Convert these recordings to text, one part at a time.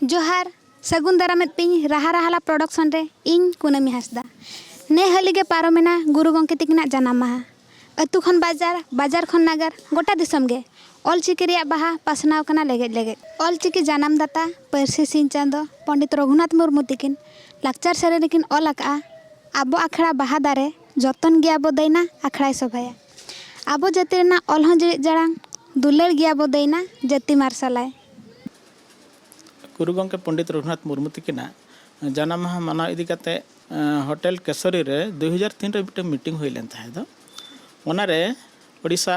जोहार सगुन दारामेद पिंग राहा राहाला प्रोडक्शन रे इन कुनामी हासदा ने हलीगे पारोमेना गुरु गंके तिकिना जानाम माहा अतु खन बाजार खन नागर गोटा दिसम गे ऑलचिकी रिया बाहा पासनाव कना लेगे ऑलचिकी जानाम दाता परसी सिंह चांदो पंडित रघुनाथ मुर्मू तिकिन लाक्चार सेरेनिकिन ऑल आका आबो आखड़ा बाहा दारे जतन गिया बो दैना आखड़ाय सभाया आबो जाति रेना ऑल हं जिरिक जाड़ांग दुलर गिया बो दैना जाति मार्शलाय गुरु गंके पंडित रघुनाथ मुर्मू तिकिना जानाम माहा मानाव इदी काते होटल केसरी रे 2003 रे मिटे मीटिंग हुई लेन ताहे दो ओनारे ओडिशा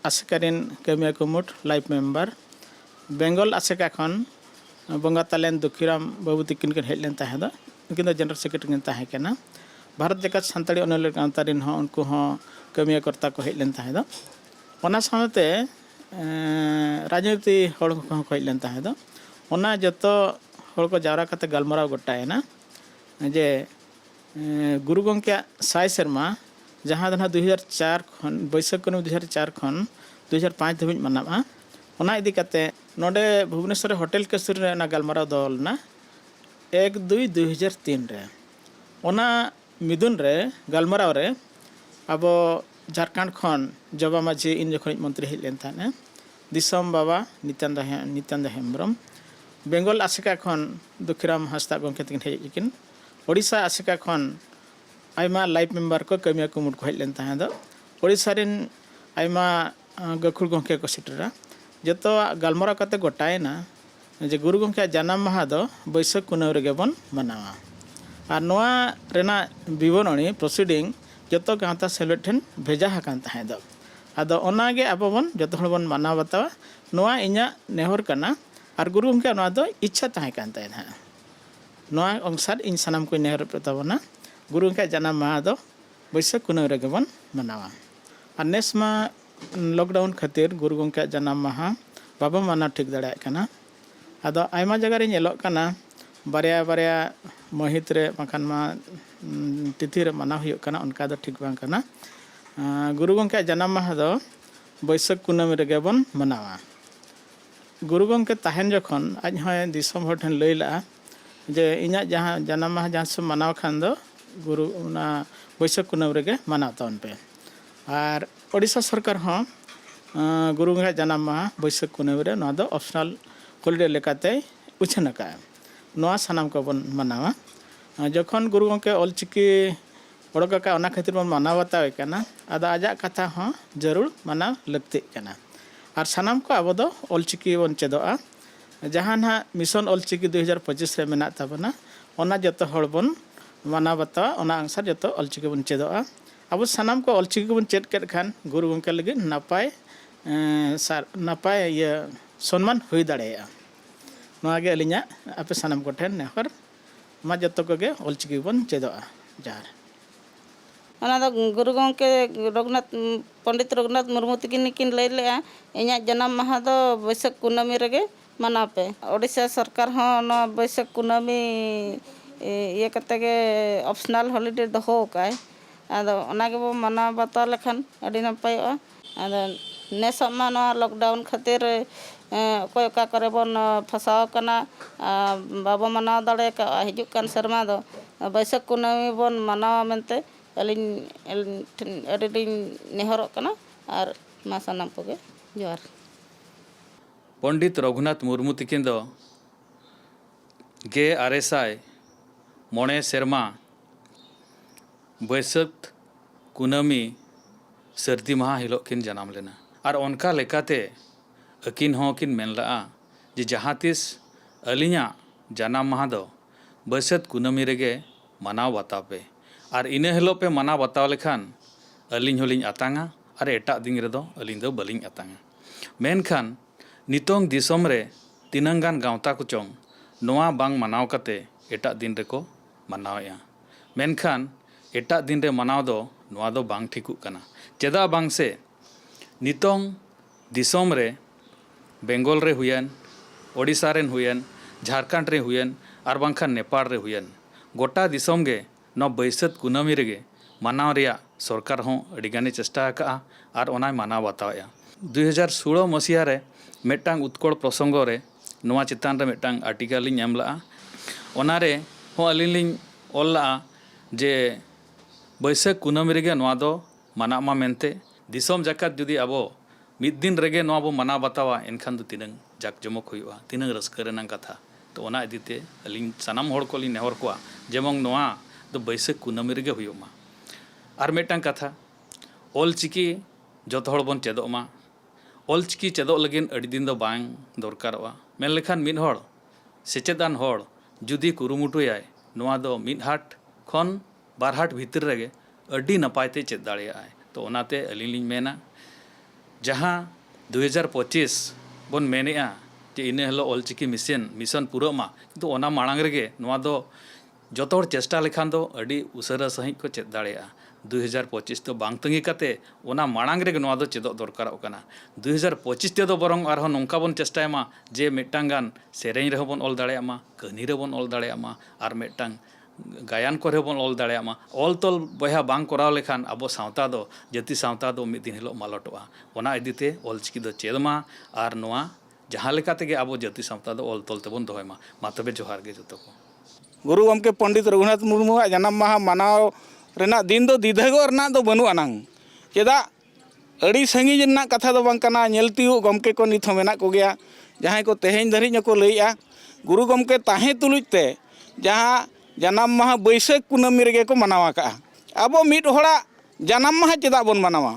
आसेकारिन कमिया कुमुट लाइफ मेंबर बेंगल आसेका खन बंगा तालेन दुखीराम बाबू तिकिन के हेज लेन ताहे दो उनकिन दो जनरल सेक्रेटरी किन ताहे केना भारत जगत सानताड़ी अनल गांतारिन हो उनको हो कमिया कर्ता को हेज लेन ताहे दो ओना सामते राजनीति हड़ को हेज लेन ताहे दो ओना जतो हड़ को जावरा कते गलमराव गोटायना जे गुरु गंके साय शर्मा जहाँ दना 2004 खन बैसाख कुन 2004 खन 2005 धबिज मनावा ओना इदी कते नोडे भुवनेश्वर होटल केसरी रे ना गलमराव दलना 1/2/2003 रे ओना मिदुन रे गलमराव रे अब झारखंड खन जबा माझी इन जखन मंत्री हेज लेन थाने दिसम बाबा नित्यानंद हेम्ब्रम बेंगल आसेका खन दुखीराम हांसदा गंके तिकिन हेज लेकिन ओडिशा आसेका खन आयमा लाइफ मेंबर को कमिया कुमुट को हेज लेन ताहे दो ओडिशा रिन आयमा गखुड़ गंके को सिटरा जतो गलमरा कते गोटायना जे गुरु गंके जानाम माहा दो बैसाख कुनाव रेगे बन मनावा आर नोआ रेना विवरणी प्रोसीडिंग जतो गांता सेलेक्ट ठेन भेजा हाकान ताहे दो आदो ओनागे आबो बन जतो हड़ बन मानाव बतावा नोआ इኛ नेहर कना आर गुरु गंके नोआ दो इच्छा ताहे कान ताहे ना नोआ अनुसार इन सनाम को नेहर प्रतावना गुरु गंके जानाम माहा दो बैसाख कुनाव रेगे बन मनावा आर नेसमा लॉकडाउन खातिर गुरु गंके जानाम माहा बाबा माना ठीक दाड़ा कना आदो आयमा जगह रे नेलोक कना बारया महित रे माखान मा तिथि रे माना हुयुक कना उनका दो ठीक बांग कना गुरु गंके जानाम माहा दो बैसाख कुनाव रेगे बन मनावा गुरु गंके ताहेन जखन आज होय दिसम हर ठन लैला जे इना जहाँ जानाम माहा जहाँ से मनाव खान दो गुरु ना बैसाख कुनाव रेगे मनाव तावन पे आर ओडिशा सरकार हो गुरु गंके जानाम माहा बैसाख कुनाव रे नोआ दो ऑप्शनल हॉलिडे लेकाते उछन का नोआ सनाम को बन मनावा जखन गुरु गंके ऑलचिकी ओडोक का ओना खातिर बन मनाव बतावे कना आदा आजा कथा हो जरूर मनाव लगते कना आर सनाम को आबो दो ऑलचिकी बन चेदोआ जहाँ ना मिशन ऑलचिकी 2025 रे मेना ताबना ओना जतो हड़ बन माना बतावा ओना अनुसार जतो ऑलचिकी बन चेदोआ अब सनाम को ऑलचिकी बन चेद केद खान गुरु गंके लगे नापाय ये सम्मान हुई दाड़ेया नोआगे अलिया आपे सनाम को ठेन नेहर मा जतो कोगे ऑलचिकी बन चेदोआ जार ओना दो गुरु गंके पंडित रघुनाथ मुर्मू तिकिन लೈ लेआ इኛ जन्म माहा दो बैसाख कुनामी रेगे मना पे ओडिशा सरकार हो न बैसाख कुनामी ये कते गे ऑप्शनल हॉलिडे दहो काय आदो ओनागे बो मना बता लेखन अडी नपायआ आदो नेसमा न लॉकडाउन खातिर कोय का करे बन फसाव कना बाबो मना दाड़े का हिजुक कान शर्मा दो बैसाख कुनामी बन मना मेनते अलिन नेहर कना और मा सनाम कोगे जोहार पंडित रघुनाथ मुर्मू तिकिन दो गे आरेसाय मोणे सेरमा बैसाख कुनामी सर्दी माहा हिलोग किन जनाम लेना और उनका लेकाते अकिन हों किन मेन लआ जे जहाँ तीस अलिया जनाम माहा दो बैसाख कुनामी रेगे मनाव बताव पे और इना हिलो पे मना बताव लेखान अलिन होलिन आतांगा और एटा दिन रेदो अलिन दो बलिन आतांगा मेनखान नितोंग दिसोम रे तिनंगान गावता को चोंग नोआ बांग मनाव कते एटा दिन रेको मनावया मेनखान एटा दिन रे मनाव दो नोआ दो बांग ठिकुक कना चेदा बांग से नितोंग दिसोम रे बेंगल रे हुयन ओडिशा रेन हुयन झारखंड रे हुयन और बांखान नेपाल रे हुयन गोटा दिसोम गे न बैसाख कुनामी रेगे मनाव रिया सरकार हों अडिगाने चेष्टा का और ओनाय मनाव बताया 2016 मसीहा रे मेटांग उत्कल प्रसंग रे नोआ चितान रे मिटांग आर्टिकल लिंग एम लगा ओनारे हो अलिंग लिंग ऑल लगा जे बैसाख कुनामी रेगे नोआ दो माना मा मेनते दिसोम जाकात जुदी अबो मिद दिन रेगे नोआ बो माना बतावा एनखान दो तिनंग जाक जमक हुआ तिनंग रस्कर रेनांग कथा तो ओना इदीते अलिंग सनाम होड़ को लिंग नेहर कोआ जेमोंग नोआ दो बैसाख कुनामी रेगे हुआ आर मिटांग कथा ऑल चिकी जत हड़ बन चेदो मा ऑल चिकी चेदो लगिन अड़ी दिन दो बांग दरकारोआ मेन लेखान मिद हड़ सेचेदान हड़ जुदी कुरुमुटुयाय नोआ दो मिद हाट खन बार हाट भीतर रेगे अड़ी नपायते चेद दाड़ेयाय तो ओनाते अलिंग लिंग मेना जहाँ 2025 बन मेनेआ जे इने हलो ऑल चिकी मिशन पूरा मा तो ओना मांग रेगे नोआ दो जत हड़ चेष्टा लेखान दो अड़ी उसरा सही को चेद दाड़ेया 2025 तो बांग तंगी काते ओना मांग रेगे नोआ दो चेदो दरकारोग कना 2025 ते दो बरंग आरो नोंका बन चेष्टायमा जे मिटांग गान सेरेñ रहो बन ऑल दाड़ेयामा कहनी रे बन ऑल दाड़ेयामा आर मिटांग गायन करे बन ऑल दाड़ेयामा ऑल तोल बया बांग कराव लेखान अब सावता दो जाति सावता दो मिद दिन हिलो मालटोआ ओना इदीते ऑल चिकी दो चेदमा आर नोआ जहाँ लेका तेगे अब जाति सावता दो ऑल तोल तेबन दोहयमा मा तबे जोहार गे जतो को गुरु गमके पंडित रघुनाथ मुर्मू जन्म माहा मनाव रेना दिन दो दिधगो रेना दो बनु अनांग चेदा अड़ी संगी रेना कथा दो बांग कना नेलतियो गमके को निथ मेना को गया जहां को तेहेñ धरिñ को लैया गुरु गमके ताहे तुलुजते जहां जन्म माहा बैसाख कुनामी रेगे को मनावा का अब मिड होड़ा जन्म माहा चेदा बन मनावा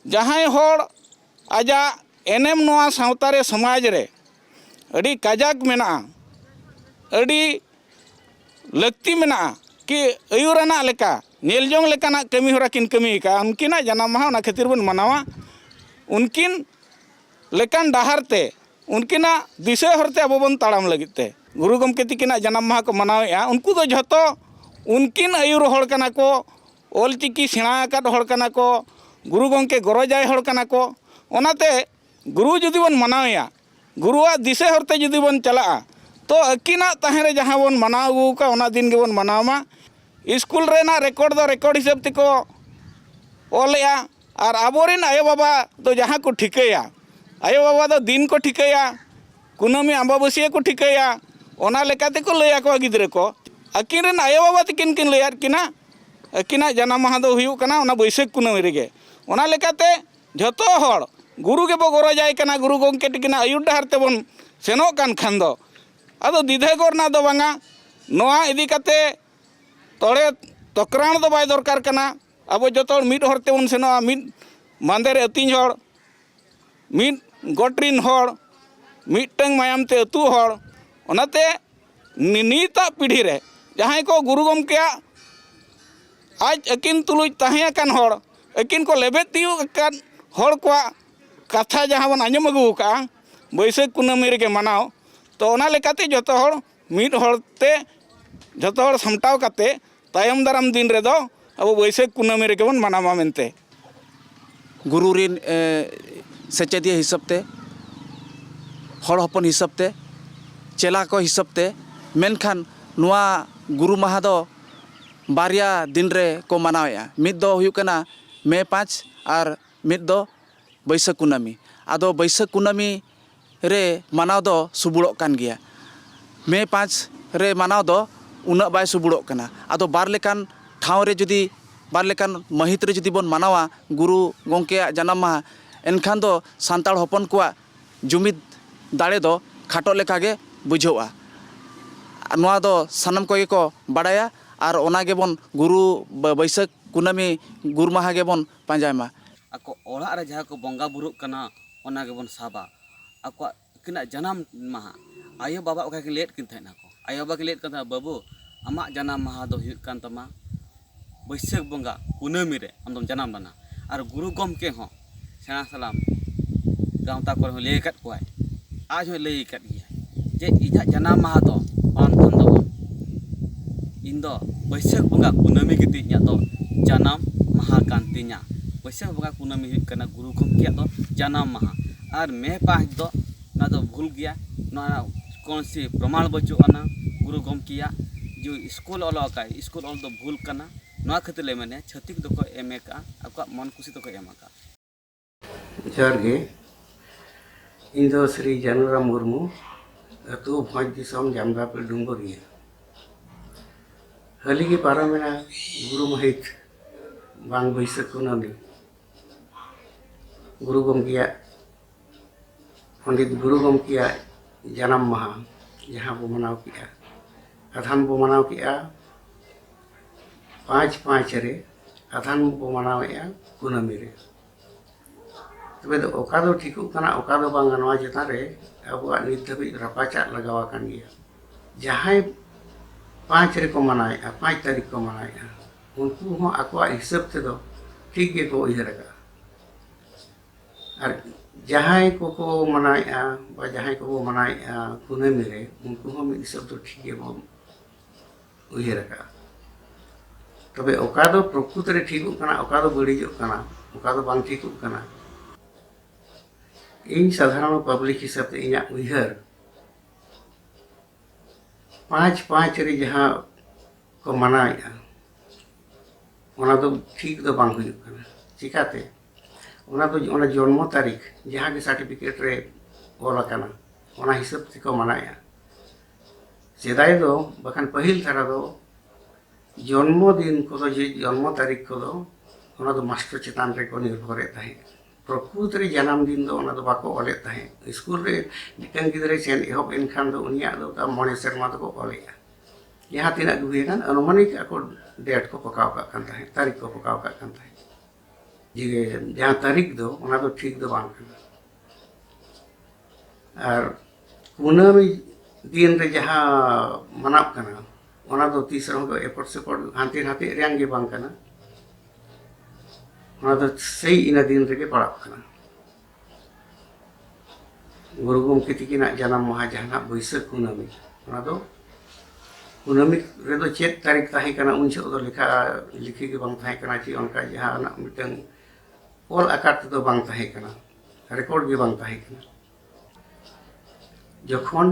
जहां होड़ आजा एनेम नोआ सावता रे समाज रे अड़ी काजाक मेना अड़ी लगती मेना कि अयुराना लेका नेलजोंग लेकाना कमी होरा किन कमी का उनकिना जन्म माहा ना खातिर बन मनावा उनकिन लेकान डाहरते उनकिना दिशा हरते अब बन ताड़ाम लगिते गुरु गमके तिकिना जन्म माहा को मनावेआ उनको तो झतो उनकिन अयुर होड़ कना को ऑल चिकी सेणा आकाद होड़ कना को गुरु गमके गरजाय होड़ कना को ओनाते गुरु जुदी बन मनावेआ गुरुआ दिशा हरते जुदी बन चला तो अकिना ताहेरे जहाँ बन मनाव अगू का ओना दिन के बन मनावमा स्कूल रेना रेकॉर्ड दो रेकॉर्ड हिसाब ते को ओलेया और आबोरिन आयो बाबा तो जहाँ को ठिकया आयो बाबा तो दिन को ठिकया कुनामी अम्बाबसिया को ठिकया ओना लेकाते को लैया को गिद्रे को अकिन रेन आयो बाबा तिकिन किन लैया किना अकिना जन्म माहा दो हुयु कना ओना बैसाख कुनामी रेगे ओना लेकाते झतो हड़ गुरु के बो गरजाय कना गुरु गमके तिकिना आयुर डाहर ते बन सेनो कान खान दो अदो दिधेगोर ना दो बांगा नोआ इदी काते तोड़े तकराण दो बाय दरकार कना अब जतो मिड हरते उन सेनो मिड मांदेरे अतिñ हड़ मिड गोटरिन हड़ मिटंग मायाम ते अतु हड़ ओनाते नीता पीढ़ी रे जहां को गुरु गमके आज अकिन तुलुज ताहें कान हड़ अकिन को लेबेत तियु कान हड़ को कथा जहां बन आंजम अगु का बैसाख कुनामी रेगे मनाव तो ओना लेकाते जतो हड़ मिड हड़ते जतो हड़ समटाव काते तायम दाराम दिन रे दो अब बैसाख कुनामी रेगे बन मनावा मेनते गुरु रिन सेचेदिया हिसाबते हड़ हपन हिसाबते चेला को हिसाबते मेनखान नुआ गुरु माहा दो बारिया दिन रे को मनावेआ मिद दो हुयु कना मे 5 और मिद दो बैसाख कुनामी आदो बैसाख कुनामी रे मनाव दो सुबुड़ो कान गया मे 5 रे मनाव दो उना बाय सुबुड़ो कना आदो बार लेकान ठाव रे जुदी बार लेकान महित रे जुदी बन मनावा गुरु गमके जन्म माहा एनखान दो सांताड़ हपन को जुमिद दाड़े दो खाटो लेका गे बुझोआ नोआ दो सानम को को बाड़ाया और ओना गे बन गुरु बैसाख कुनामी गुरु माहा गे बन पांजायमा ako ola re jaha ko bonga buruk kana ona ge bon saba ako kina janam maha ayo baba oka ke let kin thaina ko ayo baba ke let kan babu ama janam maha do huyuk kan tama Baisakh bonga kunami re amdom janam bana ar guru gomke ho sena salam gaunta ko ho lei kat koai aj ho lei kat dia je ija janam maha do on thon do indo Baisakh bonga kunami giti nya do janam maha kantinya Baisakh bonga kunami huyuk kana guru gomke do janam maha और मे 5 दो ना तो भूल गया ना कौन सी प्रमाण बचो आना गुरु गमकिया जो स्कूल ऑल का स्कूल ऑल तो भूल करना ना खातिर ले मैंने छतिक तो को एम का आपका मन खुशी तो को एम का जरगे ᱤᱧ ᱫᱚ ᱥᱨᱤ ᱡᱟᱱᱩᱨᱟᱢ ᱢᱩᱨᱢᱩ ᱟᱹᱛᱩ ᱵᱷᱚᱸᱡᱽ ᱫᱤᱥᱚᱢ ᱡᱟᱢᱫᱟᱯᱩᱨ ᱰᱩᱢᱵᱩᱨᱤᱭᱟᱹ ᱦᱟᱹᱞᱤᱜᱮ ᱯᱟᱨᱚᱢᱮᱱᱟ ᱜᱩᱨᱩ ᱢᱟᱹᱦᱤᱛ ᱵᱟᱝ ᱵᱟᱹᱭᱥᱟᱹᱠᱷ ᱠᱩᱱᱟᱹᱢᱤ ᱜᱩᱨᱩ ᱜᱚᱢᱠᱮᱭᱟᱜ ᱯᱚᱸᱰᱤᱛ ᱜᱩᱨᱩ ᱜᱚᱢᱠᱮᱭᱟᱜ ᱡᱟᱱᱟᱢ ᱢᱟᱦᱟ ᱡᱟᱦᱟᱸ ᱵᱚ ᱢᱟᱱᱟᱣ ᱠᱮᱜᱼᱟ ᱟᱫᱷᱟᱱ ᱵᱚ ᱢᱟᱱᱟᱣ ᱠᱮᱜᱼᱟ 5/5 ᱨᱮ ᱟᱫᱷᱟᱱ ᱵᱚ ᱢᱟᱱᱟᱣᱮᱜᱼᱟ ᱠᱩᱱᱟᱹᱢᱤ ᱨᱮ ᱛᱚᱵᱮ ᱫᱚ ᱚᱠᱟ ᱫᱚ ᱴᱷᱤᱠᱚᱜ ᱠᱟᱱᱟ ᱚᱠᱟ ᱫᱚ ᱵᱟᱝ ᱱᱚᱣᱟ ᱪᱮᱛᱟᱱ ᱨᱮ ᱟᱵᱚᱣᱟᱜ ᱱᱤᱛ ᱫᱷᱟᱹᱵᱤᱡ ᱨᱟᱯᱟᱪᱟᱜ ᱞᱟᱜᱟᱣ ᱟᱠᱟᱱ ᱜᱮᱭᱟ ᱡᱟᱦᱟᱸᱭ 5 ᱨᱮᱠᱚ ᱢᱟᱱᱟᱣᱮᱜᱼᱟ 5 ᱛᱟᱹᱨᱤᱠᱷ ᱠᱚ ᱢᱟᱱᱟᱣᱮᱜᱼᱟ उनको आकोआ हिसाब से तो ठीक के को उयहरगा और जहां को मनाएगा जहां को मनाएगा कुनामी रे उनको हम हिसाब तो ठीक के बो उयहरगा तबे ओका दो प्रकृति रे ठीक कना ओका दो बड़ीजो कना ओका दो बांग ठीक कना इन साधारण पब्लिक हिसाब से इना उयहर 5/5 रे जहां को मनाएगा ओना तो ठीक दो बांग हुई कना चिकाते ओना तो ओना जन्म तारीख जहां के सर्टिफिकेट रे ओला कना ओना हिसाब से को मनाया सेदाय दो बखान पहिल थारा दो जन्मदिन को तो जे जन्म तारीख को दो ओना तो मास्टर चितान रे को निर्भर ताहे प्रकृति रे जन्म दिन दो ओना तो बाको ओले ताहे स्कूल रे मिटन गिदरे सेन एहब एनखान दो उनिया दो ता मणे शर्मा तो को ओलेया यहाँ तीन गुहेगान अनुमानिक ako डेट को पकाव का करता है तारीख को पकाव का करता है जी जहाँ तारीख दो उना तो ठीक दो बांग करना और कुनामी दिन रे जहाँ मनाव करना उना तो तीसरा को एपट से पड़ हांती हांती रेंगे बांग करना उना तो सही इन दिन रे के पड़ाव करना गुरु गोमके तिकिना जन्म महा जहाँ बैसाख कुनामी उना तो कुनामी रे तो चेक तारीख ताहे कना उन छो तो लिखा लिखी के बांग ताहे कना ची उनका जहाँ ना मिटन ऑल आकाट तो बांग ताहे कना रिकॉर्ड के बांग ताहे कना जखन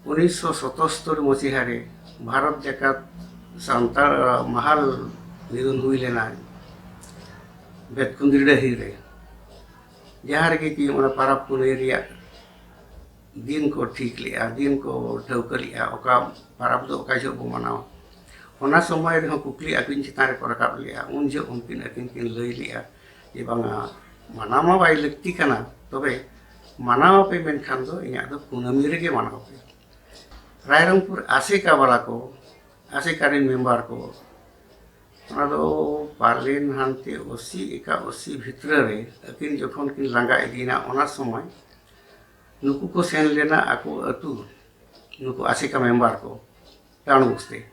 1977 मसीहा रे भारत जाकात सांतार महाल निधन हुई लेना बेतकुंदी डही रे जहाँ रे कि ओना पाराब पुनई रिया दिन को ठीक लिया दिन को ठौका लिया ओका पाराब दो ओका जो बो मनाव ओना समय रे कुकली अकिन चितान रे को रकाब लिया उन जो उनकिन अकिन किन लई लिया ये बांगा मनामा बाई लगती कना तबे मनाव पे मेनखान दो इया दो कुनामी रे के मनाव पे रायरंगपुर आसेका वाला को आसेकारिन मेंबर को ओना दो पार्लिन हानते 80 भितर रे अकिन जखन किन लांगा इदीना ओना समय नुकु को सेन लेना आको अतु नुकु आसेका मेंबर को टाउन बुस्ते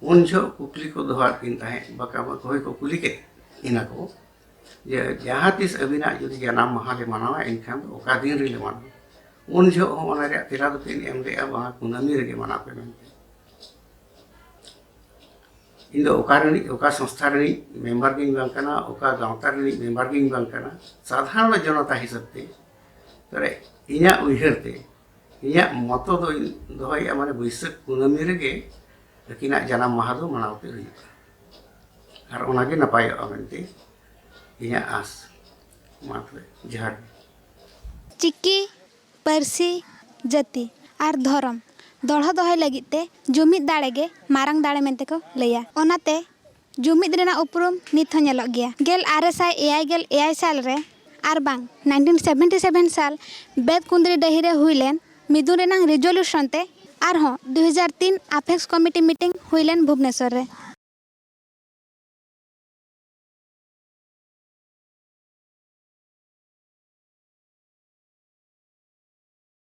उन जो कुकली को दोहार किन ताहे बका कोई को कुली के इना को जे जहाँ तीस अबिना जुदी जनाम महा ले मनावा इनखान ओका दिन रे ले मनावा उन जो ओना रे तिला दो किन एम रे बा कुनामी रे के मना पे मेनते इन दो ओका संस्था रे मेंबर गिन बांग कना ओका गांवता रे मेंबर गिन बांग कना साधारण जनता हिसाब ते तरे इना उयहरते इना मतो दो दोहया माने बैसाख कुनामी रे के किना जनाम महा दो मनावते हुई और ओना के नपाय अमेंते इना आस मात्र जहार चिक्की परसी जाति और धर्म दोढ़ा दोहय लगित ते जुमिद दाड़े गे मारंग दाड़े मेंते को लैया ओनाते जुमिद रेना उपरुम नित हो नेलोग गया 1989 साल रे और बांग 1977 साल बेतकुंदरी डही रे हुईलेन मिदुन रेना रिजोल्यूशन ते और 2003 अपेक्स कमिटी मीटिंग हुईलेन भुवनेश्वर रे।